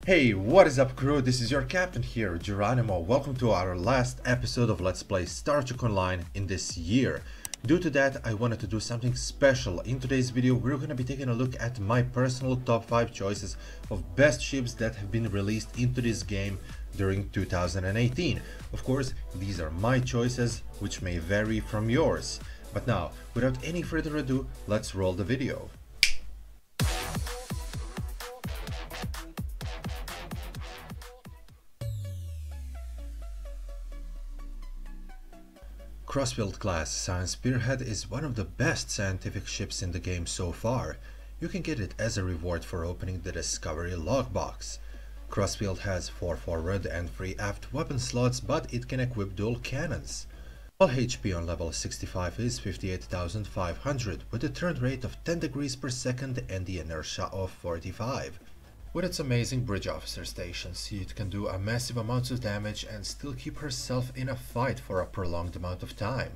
Hey, what is up crew? This is your captain here, Geronimo. Welcome to our last episode of Let's Play Star Trek Online in this year. Due to that, I wanted to do something special. In today's video, we're going to be taking a look at my personal top 5 choices of best ships that have been released into this game during 2018. Of course, these are my choices, which may vary from yours. But now, without any further ado, let's roll the video. Crossfield class Science Spearhead is one of the best scientific ships in the game so far. You can get it as a reward for opening the Discovery logbox. Crossfield has 4 forward and 3 aft weapon slots, but it can equip dual cannons. All HP on level 65 is 58,500 with a turn rate of 10 degrees per second and the inertia of 45. With its amazing bridge officer stations, it can do a massive amount of damage and still keep herself in a fight for a prolonged amount of time.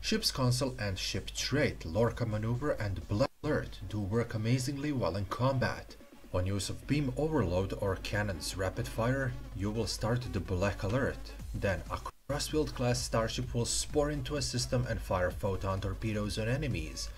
Ship's console and ship trait, Lorca Maneuver and Black Alert do work amazingly while in combat. On use of Beam Overload or Cannon's Rapid Fire, you will start the Black Alert. Then a Crossfield class starship will spore into a system and fire photon torpedoes on enemies.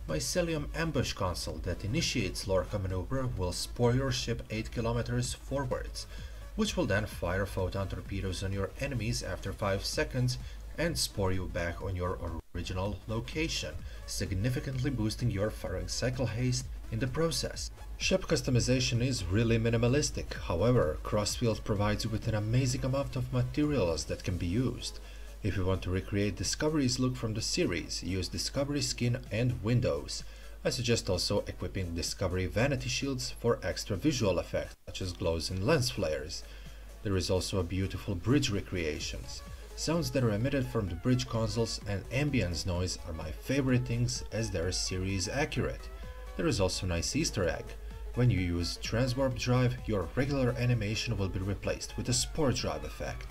Mycelium Ambush console that initiates Lorca Maneuver will spore your ship 8 kilometers forwards, which will then fire photon torpedoes on your enemies after 5 seconds and spore you back on your original location, significantly boosting your firing cycle haste in the process. Ship customization is really minimalistic, however, Crossfield provides you with an amazing amount of materials that can be used. If you want to recreate Discovery's look from the series, use Discovery skin and windows. I suggest also equipping Discovery vanity shields for extra visual effects, such as glows and lens flares. There is also a beautiful bridge recreations. Sounds that are emitted from the bridge consoles and ambience noise are my favorite things as they are series accurate. There is also a nice Easter egg. When you use Transwarp Drive, your regular animation will be replaced with a Spore Drive effect.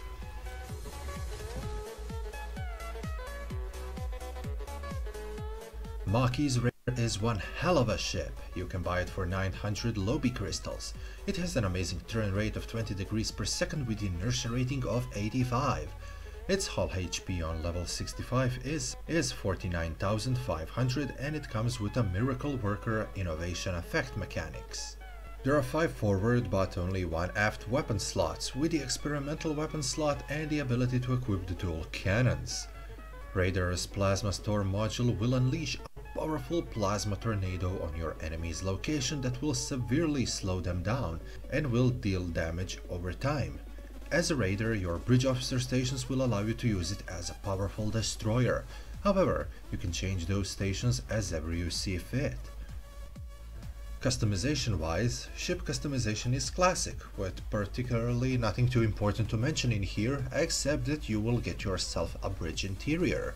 Maquis is one hell of a ship. You can buy it for 900 Lobby crystals. It has an amazing turn rate of 20 degrees per second with an inertia rating of 85. Its hull HP on level 65 is 49,500 and it comes with a Miracle Worker Innovation Effect mechanics. There are 5 forward but only 1 aft weapon slots, with the experimental weapon slot and the ability to equip the dual cannons. Raider's Plasma Storm module will unleash a powerful plasma tornado on your enemy's location that will severely slow them down and will deal damage over time. As a raider, your bridge officer stations will allow you to use it as a powerful destroyer. However, you can change those stations as ever you see fit. Customization wise, ship customization is classic, with particularly nothing too important to mention in here except that you will get yourself a bridge interior.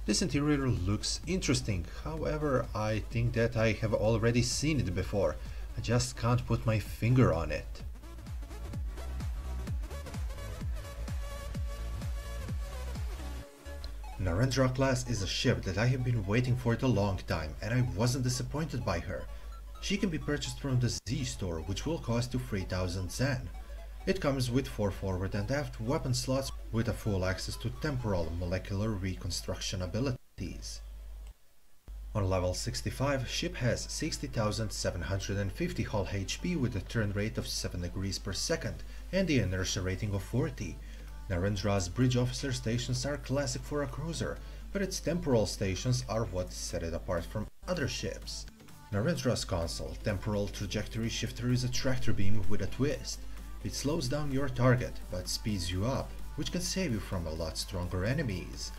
This interior looks interesting, however I think that I have already seen it before, I just can't put my finger on it. Narendra class is a ship that I have been waiting for a long time and I wasn't disappointed by her. She can be purchased from the Z store, which will cost you 3000 Zen. It comes with 4 forward and aft weapon slots with a full access to temporal molecular reconstruction abilities. On level 65, ship has 60,750 hull HP with a turn rate of 7 degrees per second and the inertia rating of 40. Narendra's bridge officer stations are classic for a cruiser, but its temporal stations are what set it apart from other ships. Narendra's console, Temporal Trajectory Shifter, is a tractor beam with a twist. It slows down your target, but speeds you up, which can save you from a lot stronger enemies.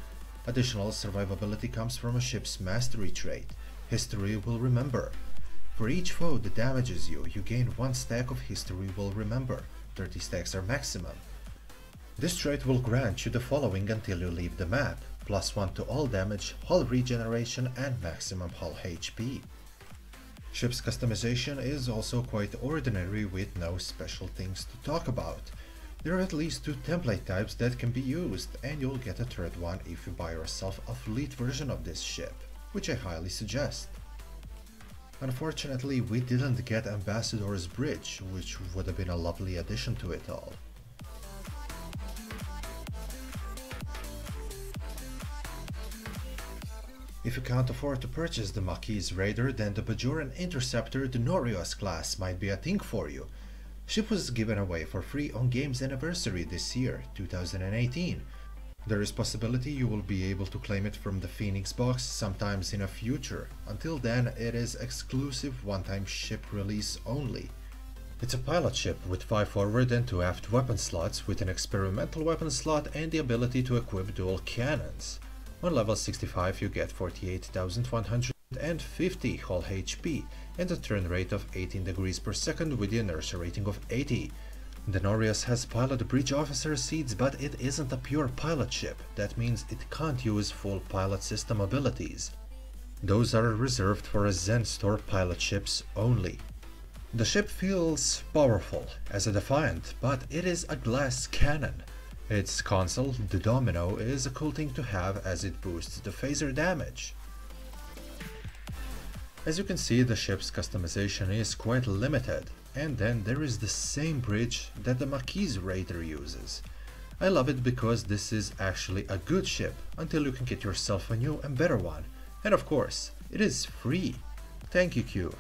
Additional survivability comes from a ship's mastery trait, History Will Remember. For each foe that damages you, you gain 1 stack of History Will Remember, 30 stacks are maximum. This trait will grant you the following until you leave the map, +1 to all damage, hull regeneration and maximum hull HP. Ship's customization is also quite ordinary with no special things to talk about. There are at least 2 template types that can be used, and you'll get a third one if you buy yourself a fleet version of this ship, which I highly suggest. Unfortunately, we didn't get Ambassador's Bridge, which would have been a lovely addition to it all. If you can't afford to purchase the Maquis Raider, then the Bajoran interceptor Denorios class might be a thing for you. Ship was given away for free on Game's anniversary this year, 2018. There is possibility you will be able to claim it from the Phoenix box sometimes in the future. Until then, it is exclusive one-time ship release only. It's a pilot ship with 5 forward and 2 aft weapon slots, with an experimental weapon slot and the ability to equip dual cannons. On level 65 you get 48,150 hull HP and a turn rate of 18 degrees per second with the inertia rating of 80. Denorios has pilot bridge officer seats, but it isn't a pure pilot ship. That means it can't use full pilot system abilities. Those are reserved for Zen-Store pilot ships only. The ship feels powerful as a Defiant, but it is a glass cannon. Its console, the Domino, is a cool thing to have as it boosts the phaser damage. As you can see, the ship's customization is quite limited, and then there is the same bridge that the Maquis Raider uses. I love it because this is actually a good ship, until you can get yourself a new and better one. And of course, it is free. Thank you, Q.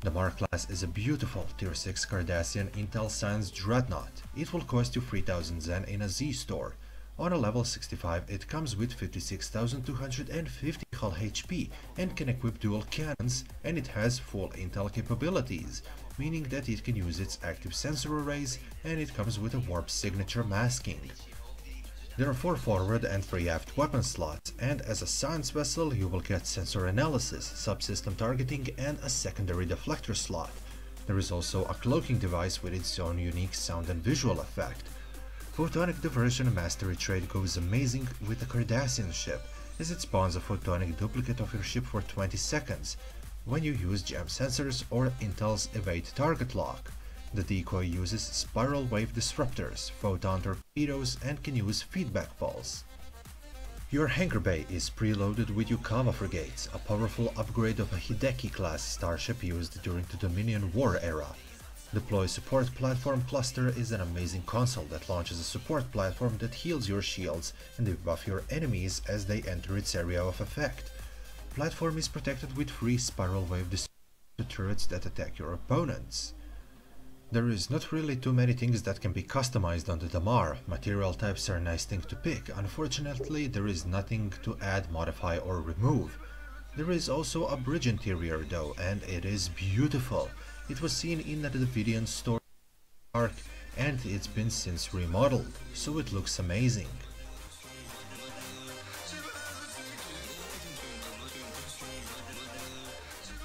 Damar class is a beautiful Tier 6 Cardassian Intel Science Dreadnought. It will cost you 3000 Zen in a Z-store. On a level 65 it comes with 56,250 hull HP and can equip dual cannons, and it has full Intel capabilities, meaning that it can use its active sensor arrays, and it comes with a warp signature masking. There are 4 forward and 3 aft weapon slots, and as a science vessel you will get sensor analysis, subsystem targeting and a secondary deflector slot. There is also a cloaking device with its own unique sound and visual effect. Photonic diversion mastery trait goes amazing with the Cardassian ship, as it spawns a photonic duplicate of your ship for 20 seconds, when you use jam sensors or Intel's evade target lock. The decoy uses spiral wave disruptors, photon torpedoes, and can use feedback pulse. Your hangar bay is preloaded with Yukawa frigates, a powerful upgrade of a Hideki-class starship used during the Dominion War era. Deploy Support Platform Cluster is an amazing console that launches a support platform that heals your shields and debuff your enemies as they enter its area of effect. Platform is protected with free spiral wave disruptor turrets that attack your opponents. There is not really too many things that can be customized on the Damar. Material types are a nice thing to pick. Unfortunately, there is nothing to add, modify or remove. There is also a bridge interior though, and it is beautiful. It was seen in the Davidian store arc, and it's been since remodeled, so it looks amazing.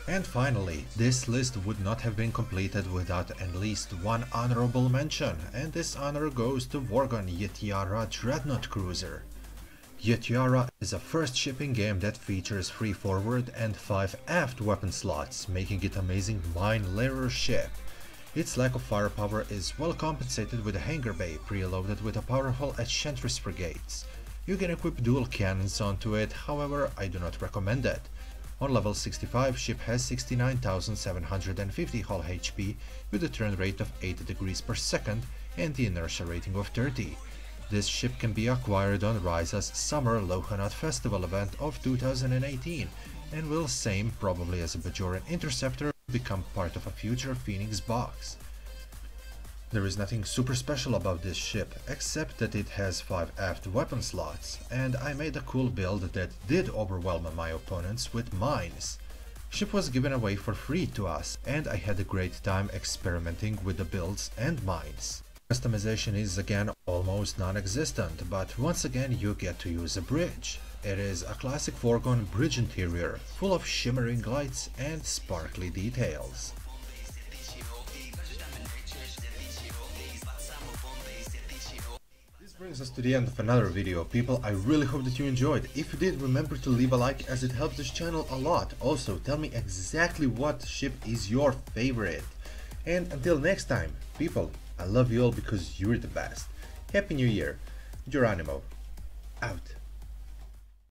And finally, this list would not have been completed without at least one honorable mention, and this honor goes to Vorgon Ytijara Dreadnought Cruiser. Ytijara is a first shipping game that features 3 forward and 5 aft weapon slots, making it an amazing mine-layer ship. Its lack of firepower is well compensated with a hangar bay preloaded with a powerful Enchantress frigates. You can equip dual cannons onto it, however I do not recommend it. On level 65, ship has 69,750 hull HP with a turn rate of 80 degrees per second and the inertia rating of 30. This ship can be acquired on Ryza's Summer Lohanat Festival event of 2018 and will, same probably as a Bajoran interceptor, become part of a future Phoenix box. There is nothing super special about this ship, except that it has 5 aft weapon slots, and I made a cool build that did overwhelm my opponents with mines. Ship was given away for free to us, and I had a great time experimenting with the builds and mines. Customization is again almost non-existent, but once again you get to use a bridge. It is a classic Vorgon bridge interior, full of shimmering lights and sparkly details. This brings us to the end of another video, people. I really hope that you enjoyed. If you did, remember to leave a like, as it helps this channel a lot. Also, tell me exactly what ship is your favorite. And until next time, people, I love you all because you're the best. Happy New Year. Geronimo. Out.